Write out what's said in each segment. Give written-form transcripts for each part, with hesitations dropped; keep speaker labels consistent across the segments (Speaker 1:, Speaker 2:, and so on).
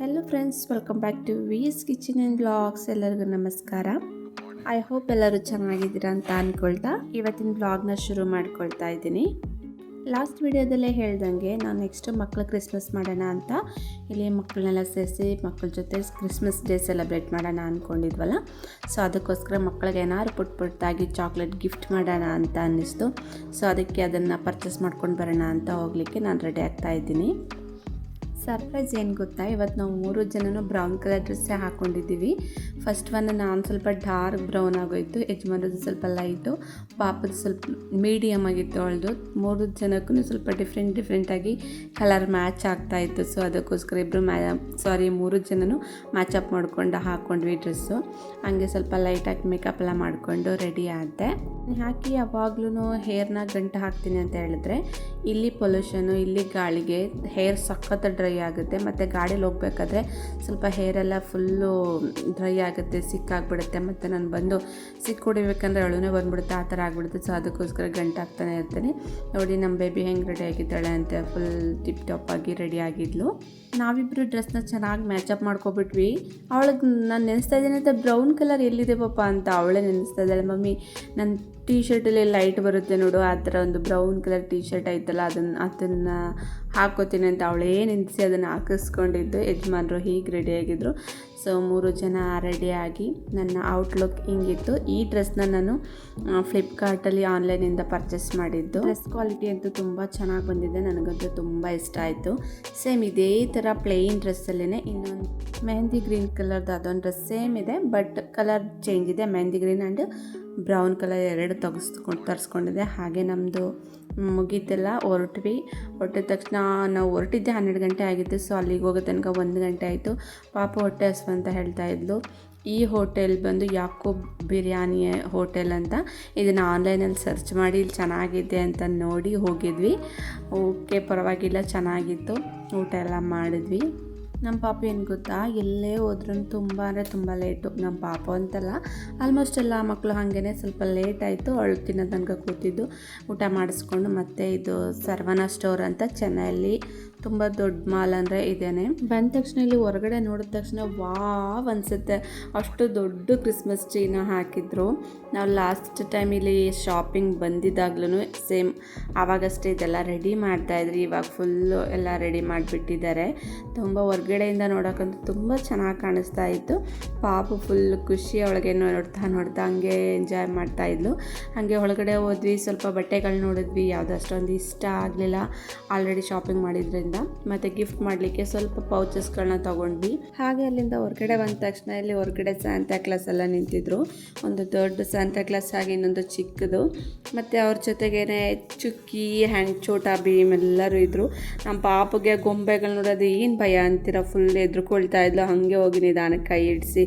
Speaker 1: Hello friends, welcome back to VS kitchen and blogs. ಎಲ್ಲರಿಗೂ ನಮಸ್ಕಾರ. I hope ಎಲ್ಲರೂ ಚೆನ್ನಾಗಿದ್ದೀರಾ ಅಂತ ಅಂದ್ಕೊಳ್ತಾ ಇವತ್ತಿನ ಬ್ಲಾಗ್ನ ಶುರು ಮಾಡ್ಕೊಳ್ತಾ ಇದ್ದೀನಿ. ಲಾಸ್ಟ್ ವಿಡಿಯೋದಲ್ಲೇ ಹೇಳ್ದಂಗೆ ನಾನು ನೆಕ್ಸ್ಟ್ ಮಕ್ಕಳ ಕ್ರಿಸ್ಮಸ್ ಮಾಡೋಣ ಅಂತ ಇಲ್ಲಿ ಮಕ್ಕಳನ್ನೆಲ್ಲ ಸೇರಿಸಿ ಮಕ್ಕಳ ಜೊತೆ ಕ್ರಿಸ್ಮಸ್ ಡೇ ಸೆಲೆಬ್ರೇಟ್ ಮಾಡೋಣ ಅಂದ್ಕೊಂಡಿದ್ವಲ್ಲ. ಸೊ ಅದಕ್ಕೋಸ್ಕರ ಮಕ್ಕಳಿಗೆ ಏನಾದ್ರು ಪುಟ್ಟಾಗಿ ಚಾಕ್ಲೇಟ್ ಗಿಫ್ಟ್ ಮಾಡೋಣ ಅಂತ ಅನ್ನಿಸ್ತು. ಸೊ ಅದಕ್ಕೆ ಅದನ್ನು ಪರ್ಚೇಸ್ ಮಾಡ್ಕೊಂಡು ಬರೋಣ ಅಂತ ಹೋಗಲಿಕ್ಕೆ ನಾನು ರೆಡಿ ಆಗ್ತಾ ಇದ್ದೀನಿ. ಸರ್ಪ್ರೈಸ್ ಏನು ಗೊತ್ತಾ, ಇವತ್ತು ನಾವು 3 ಜನನೂ ಬ್ರೌನ್ ಕಲರ್ ಡ್ರೆಸ್ಸೇ ಹಾಕ್ಕೊಂಡಿದ್ದೀವಿ. ಫಸ್ಟ್ ಒನ್ ನಾನು ಸ್ವಲ್ಪ ಡಾರ್ಕ್ ಬ್ರೌನ್ ಆಗೋಯಿತು, ಯಜಮಾನದು ಸ್ವಲ್ಪ ಲೈಟು, ಪಾಪದು ಸ್ವಲ್ಪ ಮೀಡಿಯಮ್ ಆಗಿತ್ತು ಅವಳದು. 3 ಜನಕ್ಕೂ ಸ್ವಲ್ಪ ಡಿಫ್ರೆಂಟಾಗಿ ಕಲರ್ ಮ್ಯಾಚ್ ಆಗ್ತಾಯಿತ್ತು. ಸೊ ಅದಕ್ಕೋಸ್ಕರ 3 ಜನನೂ ಮ್ಯಾಚಪ್ ಮಾಡ್ಕೊಂಡು ಹಾಕ್ಕೊಂಡ್ವಿ ಡ್ರೆಸ್ಸು. ಹಂಗೆ ಸ್ವಲ್ಪ ಲೈಟಾಗಿ ಮೇಕಪ್ ಎಲ್ಲ ಮಾಡಿಕೊಂಡು ರೆಡಿ ಆದೆ. ಹಾಕಿ ಯಾವಾಗ್ಲೂ ಹೇರ್ನ ಗಂಟು ಹಾಕ್ತೀನಿ ಅಂತ ಹೇಳಿದ್ರೆ ಇಲ್ಲಿ ಪೊಲ್ಯೂಷನು, ಇಲ್ಲಿ ಗಾಳಿಗೆ ಹೇರ್ ಸಖತ್ ಡ್ರೈ ಆಗುತ್ತೆ. ಮತ್ತು ಗಾಡೀಲಿ ಹೋಗ್ಬೇಕಾದ್ರೆ ಸ್ವಲ್ಪ ಹೇರೆಲ್ಲ ಫುಲ್ಲು ಡ್ರೈ ಆಗುತ್ತೆ, ಸಿಕ್ಕಾಗ್ಬಿಡುತ್ತೆ. ಮತ್ತು ನಾನು ಬಂದು ಸಿಕ್ಕು ಹೊಡಿಬೇಕಂದ್ರೆ ಅಳುನೇ ಬಂದ್ಬಿಡುತ್ತೆ, ಆ ಥರ ಆಗಿಬಿಡುತ್ತೆ. ಸೊ ಅದಕ್ಕೋಸ್ಕರ ಗಂಟು ಹಾಕ್ತಾನೆ ಇರ್ತೀನಿ. ನೋಡಿ ನಮ್ಮ ಬೇಬಿ ಹೆಂಗೆ ರೆಡಿ ಆಗಿದ್ದಾಳೆ ಅಂತ, ಫುಲ್ ಟಿಪ್ ಟಾಪ್ ಆಗಿ ರೆಡಿ ಆಗಿದ್ಲು. ನಾವಿಬ್ಬರು ಡ್ರೆಸ್ನ ಚೆನ್ನಾಗಿ ಮ್ಯಾಚಪ್ ಮಾಡ್ಕೊಬಿಟ್ವಿ. ಅವಳಿಗೆ ನಾನು ನೆನೆಸ್ತಾ ಇದ್ದೀನಿ ಅಂತ ಬ್ರೌನ್ ಕಲರ್ ಎಲ್ಲಿದೆ ಪಾಪ ಅಂತ ಅವಳೇ ನೆನೆಸ್ತಾ ಇದ್ದಾಳೆ. ಮಮ್ಮಿ ನನ್ನ ಟೀ ಶರ್ಟಲ್ಲಿ ಲೈಟ್ ಬರುತ್ತೆ ನೋಡು, ಆ ಥರ ಒಂದು ಬ್ರೌನ್ ಕಲರ್ ಟೀ ಶರ್ಟ್ ಐತಲ್ಲ ಅದನ್ನು ಹಾಕೋತೀನಿ ಅಂತ ಅವಳೇ ನೆನೆಸಿ ಅದನ್ನು ಹಾಕಿಸ್ಕೊಂಡಿದ್ದು. ಯಜಮಾನರು ಹೀಗೆ ರೆಡಿಯಾಗಿದ್ದರು. ಸೊ 3 ಜನ ರೆಡಿಯಾಗಿ ನನ್ನ ಔಟ್ಲುಕ್ ಹಿಂಗಿತ್ತು. ಈ ಡ್ರೆಸ್ನ ನಾನು ಫ್ಲಿಪ್ಕಾರ್ಟಲ್ಲಿ ಆನ್ಲೈನಿಂದ ಪರ್ಚೇಸ್ ಮಾಡಿದ್ದು. ಡ್ರೆಸ್ ಕ್ವಾಲಿಟಿ ಅಂತೂ ತುಂಬ ಚೆನ್ನಾಗಿ ಬಂದಿದೆ, ನನಗಂತೂ ತುಂಬ ಇಷ್ಟ ಆಯಿತು. ಸೇಮ್ ಇದೇ ಥರ ಪ್ಲೇನ್ ಡ್ರೆಸ್ಸಲ್ಲೇ ಇನ್ನೊಂದು ಮೆಹಂದಿ ಗ್ರೀನ್ ಕಲರ್ದು ಅದೊಂದು ಡ್ರೆಸ್ ಸೇಮ್ ಇದೆ, ಬಟ್ ಕಲರ್ ಚೇಂಜ್ ಇದೆ. Mehndi green and brown colour 2 ತರಿಸ್ಕೊಂಡಿದೆ. ಹಾಗೆ ನಮ್ಮದು ಮುಗೀತೆಲ್ಲ, ಹೊರಟಿದ ತಕ್ಷಣ ನಾವು ಹೊರಟಿದ್ದೆ 12 ಗಂಟೆ ಆಗಿತ್ತು. ಸೊ ಅಲ್ಲಿಗೆ ಹೋಗೋ ತನಕ 1 ಗಂಟೆ ಆಯಿತು. ಪಾಪ ಹೊಟ್ಟೆ ಹಸ್ವು ಅಂತ ಹೇಳ್ತಾ ಇದ್ಲು. ಈ ಹೋಟೆಲ್ ಬಂದು ಯಾಕೂಬ್ ಬಿರಿಯಾನಿ ಹೋಟೆಲ್ ಅಂತ. ಇದನ್ನು ಆನ್ಲೈನಲ್ಲಿ ಸರ್ಚ್ ಮಾಡಿ ಇಲ್ಲಿ ಚೆನ್ನಾಗಿದೆ ಅಂತ ನೋಡಿ ಹೋಗಿದ್ವಿ. ಓಕೆ, ಪರವಾಗಿಲ್ಲ, ಚೆನ್ನಾಗಿತ್ತು. ಊಟ ಎಲ್ಲ ಮಾಡಿದ್ವಿ. ನಮ್ಮ ಪಾಪ ಏನು ಗೊತ್ತಾ, ಎಲ್ಲೇ ಹೋದ್ರೂ ತುಂಬ ಲೇಟು. ನಮ್ಮ ಪಾಪ ಅಂತಲ್ಲ, ಆಲ್ಮೋಸ್ಟ್ ಎಲ್ಲ ಮಕ್ಕಳು ಹಾಗೇ ಸ್ವಲ್ಪ ಲೇಟ್ ಆಯಿತು. ಅವಳು ತಿನ್ನೋ ತನಕ ಕೂತಿದ್ದು ಊಟ ಮಾಡಿಸ್ಕೊಂಡು. ಮತ್ತು ಇದು ಸರ್ವಣ ಸ್ಟೋರ್ ಅಂತ ಚೆನ್ನೈಯಲ್ಲಿ ತುಂಬ ದೊಡ್ಡ ಮಾಲ್ ಅಂದರೆ ಇದೇನೆ. ಬಂದ ತಕ್ಷಣ ಇಲ್ಲಿ ಹೊರಗಡೆ ನೋಡಿದ ತಕ್ಷಣ ವಾವ್ ಅನಿಸುತ್ತೆ, ಅಷ್ಟು ದೊಡ್ಡ ಕ್ರಿಸ್ಮಸ್ ಟ್ರೀನ ಹಾಕಿದ್ರು. ನಾವು ಲಾಸ್ಟ್ ಟೈಮ್ ಇಲ್ಲಿ ಶಾಪಿಂಗ್ ಬಂದಿದ್ದಾಗ್ಲೂ ಸೇಮ್ ಆವಾಗಷ್ಟೇ ಇದೆಲ್ಲ ರೆಡಿ ಮಾಡ್ತಾಯಿದ್ರಿ. ಇವಾಗ ಫುಲ್ಲು ಎಲ್ಲ ರೆಡಿ ಮಾಡಿಬಿಟ್ಟಿದ್ದಾರೆ. ತುಂಬ ಹೊರ್ಗಡೆಯಿಂದ ನೋಡೋಕ್ಕಂತೂ ತುಂಬ ಚೆನ್ನಾಗಿ ಕಾಣಿಸ್ತಾ ಇತ್ತು. ಪಾಪು ಫುಲ್ ಖುಷಿ, ಅವಳಿಗೆ ನೋಡ್ತಾ ಹಂಗೆ ಎಂಜಾಯ್ ಮಾಡ್ತಾಯಿದ್ಲು. ಹಾಗೆ ಒಳಗಡೆ ಹೋದ್ವಿ, ಸ್ವಲ್ಪ ಬಟ್ಟೆಗಳು ನೋಡಿದ್ವಿ. ಯಾವುದು ಅಷ್ಟೊಂದು ಇಷ್ಟ ಆಗಲಿಲ್ಲ, ಆಲ್ರೆಡಿ ಶಾಪಿಂಗ್ ಮಾಡಿದ್ರಿಂದ. ಮತ್ತು ಗಿಫ್ಟ್ ಮಾಡಲಿಕ್ಕೆ ಸ್ವಲ್ಪ ಪೌಚಸ್ಗಳನ್ನ ತೊಗೊಂಡ್ವಿ. ಹಾಗೆ ಅಲ್ಲಿಂದ ಹೊರಗಡೆ ಬಂದ ತಕ್ಷಣ ಇಲ್ಲಿ ಹೊರಗಡೆ ಸ್ಯಾಂತಾ ಕ್ಲಾಸ್ ಎಲ್ಲ ನಿಂತಿದ್ರು. ಒಂದು ದೊಡ್ಡ ಸ್ಯಾಂತಾ ಕ್ಲಾಸ್ ಆಗಿ ಇನ್ನೊಂದು ಚಿಕ್ಕದು, ಮತ್ತು ಅವ್ರ ಜೊತೆಗೇನೆ ಚುಕ್ಕಿ ಹ್ಯಾಂಡ್ ಚೋಟಾ ಭೀಮ್ ಎಲ್ಲರೂ ಇದ್ದರು. ನಮ್ಮ ಪಾಪಗೆ ಗೊಂಬೆಗಳು ನೋಡೋದು ಏನು ಭಯ ಅಂತೀರ, ಫುಲ್ ಎದ್ರುಕೊಳ್ತಾ ಇದ್ಲು. ಹಾಗೆ ಹೋಗಿ ನಿಧಾನಕ್ಕೆ ಕೈ ಇಡಿಸಿ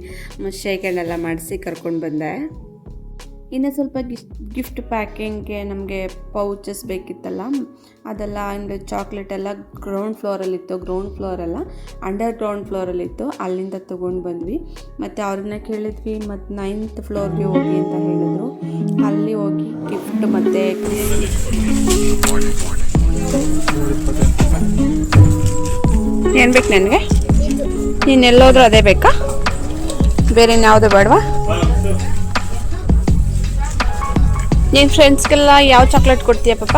Speaker 1: ಶೇಕ್ ಹ್ಯಾಂಡ್ ಎಲ್ಲ ಮಾಡಿಸಿ ಕರ್ಕೊಂಡು ಬಂದೆ. ಇನ್ನು ಸ್ವಲ್ಪ ಗಿಫ್ಟ್ ಪ್ಯಾಕಿಂಗ್ಗೆ ನಮಗೆ ಪೌಚಸ್ ಬೇಕಿತ್ತಲ್ಲ, ಅದೆಲ್ಲ ಆ್ಯಂಡ್ ಚಾಕ್ಲೇಟ್ ಎಲ್ಲ ಗ್ರೌಂಡ್ ಫ್ಲೋರಲ್ಲ ಅಂಡರ್ ಗ್ರೌಂಡ್ ಫ್ಲೋರಲ್ಲಿತ್ತು. ಅಲ್ಲಿಂದ ತೊಗೊಂಡು ಬಂದ್ವಿ. ಮತ್ತು ಅವ್ರನ್ನ ಕೇಳಿದ್ವಿ, ಮತ್ತು 9th ಫ್ಲೋರ್ಗೆ ಹೋಗಿ ಅಂತ ಹೇಳಿದ್ರು. ಅಲ್ಲಿ ಹೋಗಿ ಗಿಫ್ಟ್ ಮತ್ತು ಏನು ಬೇಕು ನನಗೆ? ನೀನು ಎಲ್ಲೋದ್ರೂ ಅದೇ ಬೇಕಾ, ಬೇರೆ ಯಾವುದೇ ಬೇಡವಾ? ನಿನ್ನ ಫ್ರೆಂಡ್ಸ್ಗೆಲ್ಲ ಯಾವ ಚಾಕ್ಲೇಟ್ ಕೊಡ್ತೀಯ ಪಾಪ?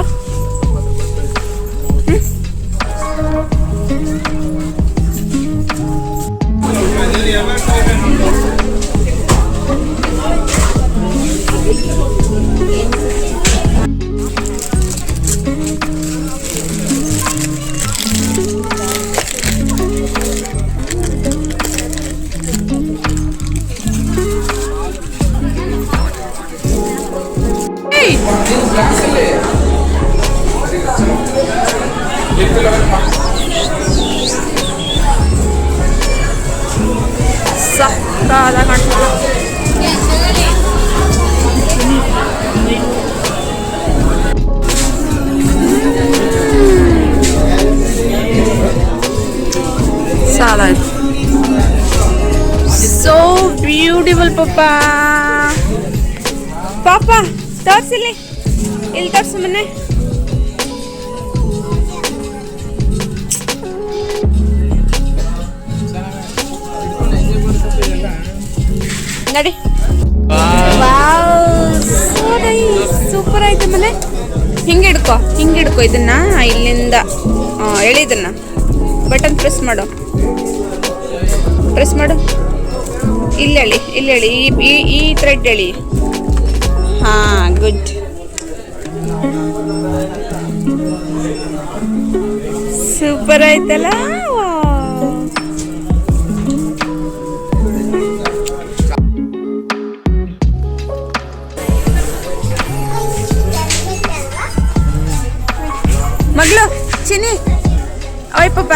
Speaker 1: So beautiful, Papa, ತೋರ್ಸಿಲ್ಲಿ, ಇಲ್ಲಿ ತೋರ್ಸು ಮನೆ. ನಡಿ. ಸೂಪರ್ ಆಯ್ತು ಮನೆ. ಹಿಂಗೆ ಹಿಡ್ಕೊ ಇದನ್ನ ಇಲ್ಲಿಂದ ಎಳಿದನ್ನ ಬಟನ್ ಪ್ರೆಸ್ ಮಾಡು. ಇಲ್ಲೆಳಿ ಈ ಥ್ರೆಡ್ ಎಳಿ. ಹಾ ಗುಡ್. ಸೂಪರ್ ಆಯ್ತಲ್ಲ. ಮಗಳು ಚಿನಿ ಓಯ್ ಪಪ್ಪ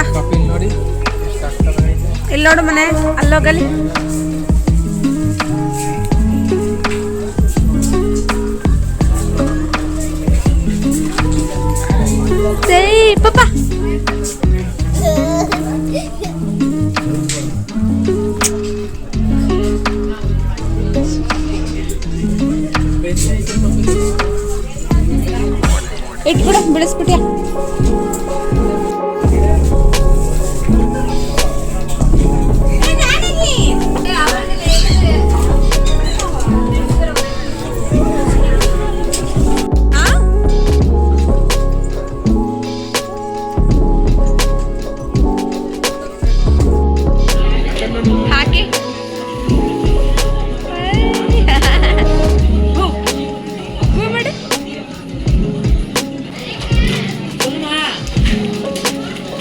Speaker 1: ಇಲ್ಲಿ ನೋಡು ಮನೆ ಅಲ್ಲೋಗಲಿ. ಪಪ್ಪ ಇಟ್ಬಿಡ ಬಿಡಿಸ್ಬಿಟ್ಯಾ.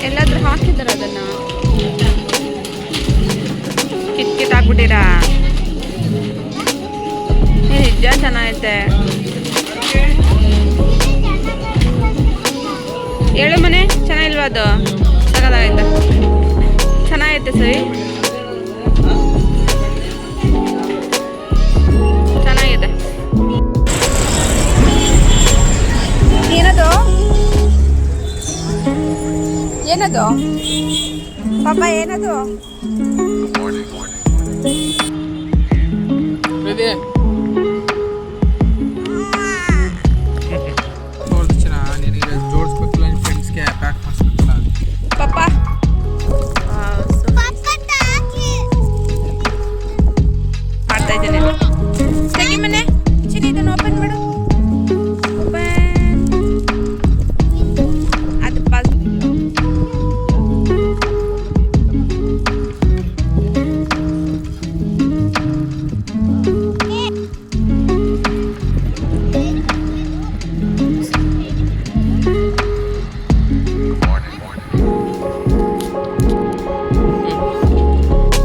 Speaker 1: ಎಲ್ಲಾದ್ರೂ ಹಾಕಿದಾರ ಅದನ್ನ ಕಿಟ್ ಹಾಕ್ಬಿಟ್ಟಿರಾ? ನಿಜ ಚೆನ್ನಾಗೈತೆ. ಹೇಳು ಮನೆ ಚೆನ್ನಾಗಿಲ್ವಾ? ಅದು ತಗೋದಾಗೈತೆ. ಚೆನ್ನಾಗೈತೆ ಸರಿ, ಚೆನ್ನಾಗಿದೆ. ಏನದು ಪಾಪ? ಏನದು? ಪಾಪ ಮಾಡ್ತಾ ಇದ್ದೇನೆ. ತೆಗಿ ಮನೆ ಚಿನಿ, ಇದನ್ನು ಓಪನ್ ಮಾಡು.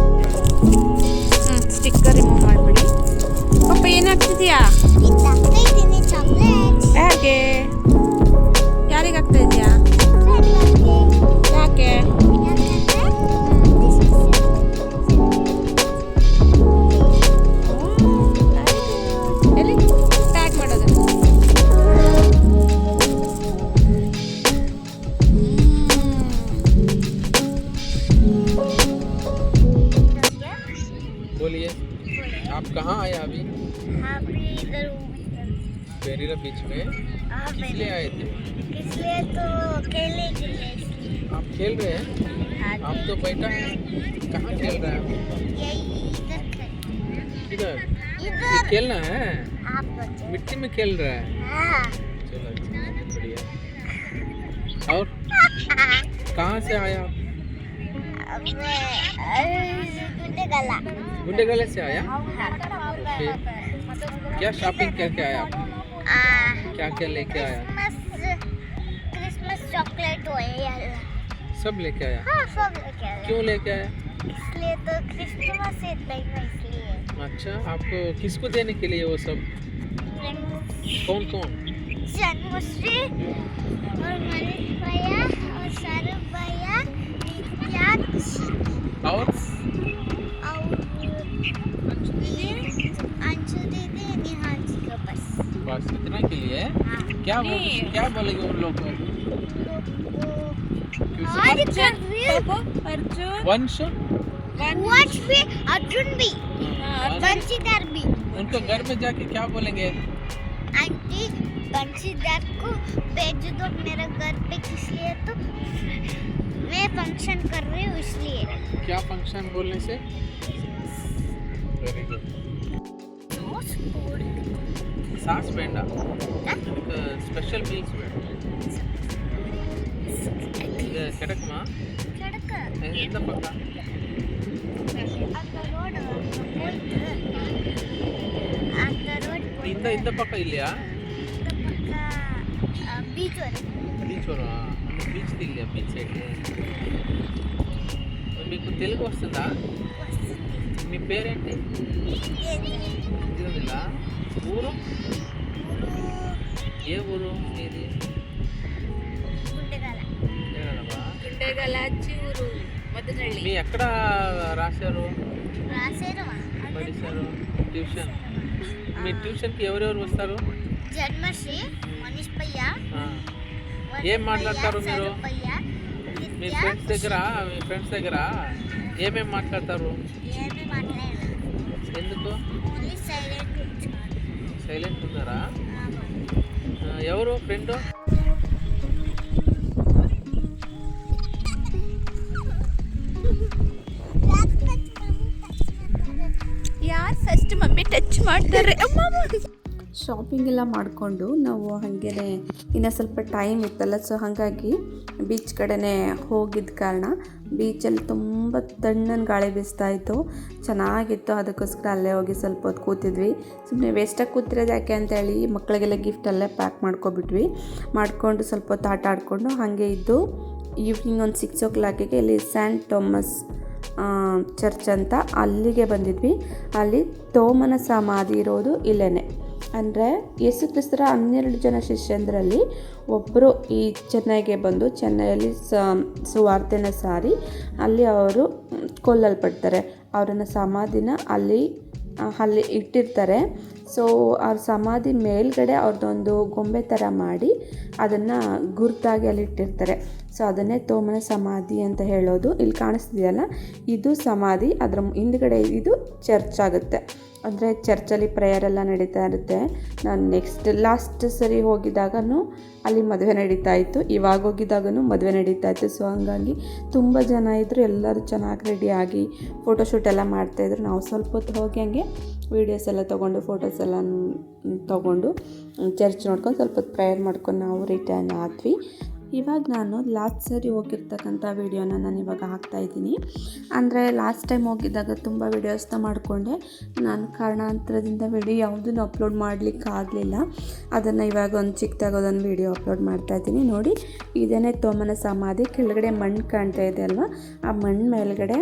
Speaker 1: ಅದು ಸ್ಟಿಕ್ಕರ್ ರಿಮೂವ್ ಮಾಡಿಬಿಡಿ. ಪಾಪ ಏನಾಗ್ತಿದ್ಯಾ? ಯಾಕೆ? ಯಾರಿಗೆ ಆಗ್ತಾ ಇದೆಯಾ? ಯಾಕೆ? ಎಲ್ಲಿ ಪ್ಯಾಕ್ ಮಾಡೋದು?
Speaker 2: बोलिए, आप कहाँ आए अभी? पेरीरा बीच में किस लिए आए थे?
Speaker 3: इसलिए तो खेलने के लिए।
Speaker 2: आप खेल रहे हैं? आप तो बैठा है, कहाँ खेल रहे हैं? इधर ये खेलना है? मिट्टी में खेल रहा है? चलो बढ़िया। और कहाँ से आया आप? गुंडेगला से आया? क्या शॉपिंग करके आया आप? क्या क्या लेके आया?
Speaker 3: क्रिसमस चॉकलेट
Speaker 2: सब लेके आया?
Speaker 3: हाँ सब लेके आया।
Speaker 2: क्यों लेके आया?
Speaker 3: इसलिए तो क्रिसमस है इसलिए।
Speaker 2: अच्छा, आपको किसको देने के लिए वो सब? कौन कौन?
Speaker 3: जन्मश्री और मनीष भैया और शाहरुख भैया, नित्याक्ष
Speaker 2: और
Speaker 3: अंशु दीदी, निहांशी का बस
Speaker 2: इतना के लिए?
Speaker 3: हाँ।
Speaker 2: क्या बोलेंगे उन लोग को? वंश
Speaker 3: भी अर्जुन भी बंशीधर भी।
Speaker 2: उनको घर में जाके क्या बोलेंगे?
Speaker 3: आंटी बंशीधर को भेज दो मेरे घर पे, इसलिए तो मैं फंक्शन कर रही हूँ इसलिए।
Speaker 2: क्या फंक्शन बोलने से? Very good.
Speaker 3: சாஸ் போடு
Speaker 2: சாஸ் வேண்டாம், எனக்கு ஸ்பெஷல் மீல்ஸ் வேணும். இது கிடைக்குமா?
Speaker 3: கிடக்க
Speaker 2: எந்த பக்கம்?
Speaker 3: அந்த ரோடு போயிட்டு அந்த ரோடு
Speaker 2: இந்த పక్క இல்லையா?
Speaker 3: இந்த பக்கம் பீச் வரும்.
Speaker 2: బీచ్ వరం, அந்த బీచ్ இல்லையா? బీచ్ సైడ్ మీకు తెలుగు వస్తుందా? మీ పేరేంటి? తెలియదులా? ఊరు ఏ ఊరు ఇది?
Speaker 1: గుండెగలాచి ఊరు మదనహಳ್ಳಿ.
Speaker 2: మీ ఎక్కడ రాశారు
Speaker 3: రాసేరమా
Speaker 2: పడిశారు ట్యూషన్? మీ ట్యూషన్కి ఎవరెవరు వస్తారు?
Speaker 3: జన్మశ్రీ, మనీష్ భయ్య,
Speaker 2: ఏం మాట్లాడతారు మీరు? మీ
Speaker 3: విద్యా,
Speaker 2: ఫ్రెండ్స్ దగ్గర ఏమేమి మాట్లాడతారు?
Speaker 3: ఏమీ మాట్లాడరు.
Speaker 2: ఎందుకు
Speaker 3: ఓన్లీ
Speaker 2: సైలెంట్ ఉన్నారా? ఎవరు ఫ్రెండ్?
Speaker 1: ಯಾರು ಫಸ್ಟ್ ಮಮ್ಮಿ ಟಚ್ ಮಾಡ್ತಾರೆ. ಶಾಪಿಂಗ್ ಎಲ್ಲ ಮಾಡಿಕೊಂಡು ನಾವು ಹಾಗೇ ಇನ್ನೂ ಸ್ವಲ್ಪ ಟೈಮ್ ಇತ್ತಲ್ಲ, ಸೊ ಹಾಗಾಗಿ ಬೀಚ್ ಕಡೆನೇ ಹೋಗಿದ್ದ ಕಾರಣ ಬೀಚಲ್ಲಿ ತುಂಬ ತಣ್ಣನ ಗಾಳಿ ಬೀಸ್ತಾಯಿತ್ತು, ಚೆನ್ನಾಗಿತ್ತು. ಅದಕ್ಕೋಸ್ಕರ ಅಲ್ಲೇ ಹೋಗಿ ಸ್ವಲ್ಪ ಹೊತ್ತು ಕೂತಿದ್ವಿ. ಸುಮ್ಮನೆ ವೇಸ್ಟಾಗಿ ಕೂತಿರೋದು ಯಾಕೆ ಅಂತೇಳಿ ಮಕ್ಕಳಿಗೆಲ್ಲ ಗಿಫ್ಟ್ ಅಲ್ಲೇ ಪ್ಯಾಕ್ ಮಾಡ್ಕೊಬಿಟ್ವಿ. ಮಾಡಿಕೊಂಡು ಸ್ವಲ್ಪ ಹೊತ್ತು ಆಟ ಆಡಿಕೊಂಡು ಹಾಗೆ ಇದ್ದು ಈವ್ನಿಂಗ್ ಒಂದು 6 o'clock ಇಲ್ಲಿ ಸ್ಯಾಂಟ್ ಥಾಮಸ್ ಚರ್ಚ್ ಅಂತ ಅಲ್ಲಿಗೆ ಬಂದಿದ್ವಿ. ಅಲ್ಲಿ ತೋಮನ ಸಮಾಧಿ ಇರೋದು ಇಲ್ಲೇ. ಅಂದರೆ ಯೇಸು ಕ್ರಿಸ್ತರ 12 ಜನ ಶಿಷ್ಯಂದರಲ್ಲಿ ಒಬ್ಬರು ಈ ಚೆನ್ನೈಗೆ ಬಂದು ಚೆನ್ನೈಯಲ್ಲಿ ಸುವಾರ್ತೆನ ಸಾರಿ ಅಲ್ಲಿ ಅವರು ಕೊಲ್ಲಲ್ಪಡ್ತಾರೆ. ಅವರನ್ನು ಸಮಾಧಿನ ಅಲ್ಲಿ ಇಟ್ಟಿರ್ತಾರೆ. ಸೊ ಅವ್ರ ಸಮಾಧಿ ಮೇಲ್ಗಡೆ ಅವ್ರದ್ದೊಂದು ಗೊಂಬೆ ಥರ ಮಾಡಿ ಅದನ್ನು ಗುರುತಾಗಿ ಅಲ್ಲಿ ಇಟ್ಟಿರ್ತಾರೆ. ಸೊ ಅದನ್ನೇ ತೋಮನ ಸಮಾಧಿ ಅಂತ ಹೇಳೋದು. ಇಲ್ಲಿ ಕಾಣಿಸ್ತಿದೆಯಲ್ಲ, ಇದು ಸಮಾಧಿ, ಅದರ ಹಿಂದ್ಗಡೆ ಇದು ಚರ್ಚ್ ಆಗುತ್ತೆ. ಅಂದರೆ ಚರ್ಚಲ್ಲಿ ಪ್ರೇಯರ್ ಎಲ್ಲ ನಡೀತಾ ಇರುತ್ತೆ. ನಾನು ಲಾಸ್ಟ್ ಸರಿ ಹೋಗಿದ್ದಾಗೂ ಅಲ್ಲಿ ಮದುವೆ ನಡೀತಾ ಇತ್ತು, ಇವಾಗ ಹೋಗಿದ್ದಾಗೂ ಮದುವೆ ನಡೀತಾ ಇತ್ತು. ಸೊ ಹಂಗಾಗಿ ತುಂಬ ಜನ ಇದ್ದರು, ಎಲ್ಲರೂ ಚೆನ್ನಾಗಿ ರೆಡಿಯಾಗಿ ಫೋಟೋಶೂಟ್ ಎಲ್ಲ ಮಾಡ್ತಾಯಿದ್ರು. ನಾವು ಸ್ವಲ್ಪ ಹೊತ್ತು ಹೋಗಿ ಹಂಗೆ ವೀಡಿಯೋಸ್ ಎಲ್ಲ ತೊಗೊಂಡು ಫೋಟೋಸ್ ಎಲ್ಲ ತೊಗೊಂಡು ಚರ್ಚ್ ನೋಡ್ಕೊಂಡು ಸ್ವಲ್ಪ ಹೊತ್ತು ಪ್ರೇಯರ್ ಮಾಡ್ಕೊಂಡು ನಾವು ರಿಟರ್ನ್ ಆದ್ವಿ. ಇವಾಗ ನಾನು ಲಾಸ್ಟ್ ಸರಿ ಹೋಗಿರ್ತಕ್ಕಂಥ ವೀಡಿಯೋನ ನಾನು ಇವಾಗ ಹಾಕ್ತಾಯಿದ್ದೀನಿ. ಅಂದರೆ ಲಾಸ್ಟ್ ಟೈಮ್ ಹೋಗಿದ್ದಾಗ ತುಂಬ ವೀಡಿಯೋಸ್ನ ಮಾಡಿಕೊಂಡೆ. ನಾನು ಕಾರಣಾಂತರದಿಂದ ವೀಡಿಯೋ ಯಾವುದನ್ನು ಅಪ್ಲೋಡ್ ಮಾಡಲಿಕ್ಕೆ ಆಗಲಿಲ್ಲ. ಅದನ್ನು ಇವಾಗ ಒಂದು ಚಿಕ್ಕದಾಗೋದೊಂದು ವೀಡಿಯೋ ಅಪ್ಲೋಡ್ ಮಾಡ್ತಾಯಿದ್ದೀನಿ. ನೋಡಿ, ಇದೇ ತೋಮನ ಸಮಾಧಿ. ಕೆಳಗಡೆ ಮಣ್ಣು ಕಾಣ್ತಾ ಇದೆ ಅಲ್ವಾ, ಆ ಮಣ್ಣು ಮೇಲ್ಗಡೆ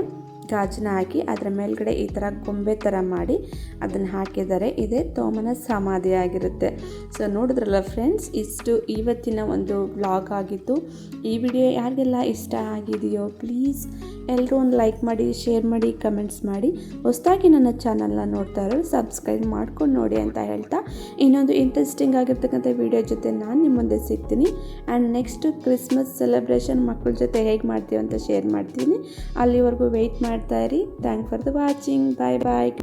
Speaker 1: ಗಾಜನ್ನ ಹಾಕಿ ಅದರ ಮೇಲ್ಗಡೆ ಈ ಥರ ಗೊಂಬೆ ಥರ ಮಾಡಿ ಅದನ್ನು ಹಾಕಿದ್ದಾರೆ. ಇದೇ ತೋಮನ ಸಮಾಧಿ ಆಗಿರುತ್ತೆ. ಸೊ ನೋಡಿದ್ರಲ್ಲ ಫ್ರೆಂಡ್ಸ್, ಇಷ್ಟು ಇವತ್ತಿನ ಒಂದು ವ್ಲಾಗ್ ಆಗಿತ್ತು. ಈ ವಿಡಿಯೋ ಯಾರಿಗೆಲ್ಲ ಇಷ್ಟ ಆಗಿದೆಯೋ ಪ್ಲೀಸ್ ಎಲ್ಲರೂ ಒಂದು ಲೈಕ್ ಮಾಡಿ, ಶೇರ್ ಮಾಡಿ, ಕಮೆಂಟ್ಸ್ ಮಾಡಿ. ಹೊಸದಾಗಿ ನನ್ನ ಚಾನಲ್ನ ನೋಡ್ತಾ ಇರೋರು ಸಬ್ಸ್ಕ್ರೈಬ್ ಮಾಡ್ಕೊಂಡು ನೋಡಿ ಅಂತ ಹೇಳ್ತಾ, ಇನ್ನೊಂದು ಇಂಟ್ರೆಸ್ಟಿಂಗ್ ಆಗಿರ್ತಕ್ಕಂಥ ವಿಡಿಯೋ ಜೊತೆ ನಾನು ನಿಮ್ಮ ಮುಂದೆ ಸಿಗ್ತೀನಿ. ಆ್ಯಂಡ್ ನೆಕ್ಸ್ಟ್ ಕ್ರಿಸ್ಮಸ್ ಸೆಲೆಬ್ರೇಷನ್ ಮಕ್ಕಳ ಜೊತೆ ಹೇಗೆ ಮಾಡ್ತೀವಿ ಅಂತ ಶೇರ್ ಮಾಡ್ತೀನಿ. ಅಲ್ಲಿವರೆಗೂ ವೆಯ್ಟ್ ಮಾಡ್ತಾ ಇರಿ. Thank for the watching. Bye bye.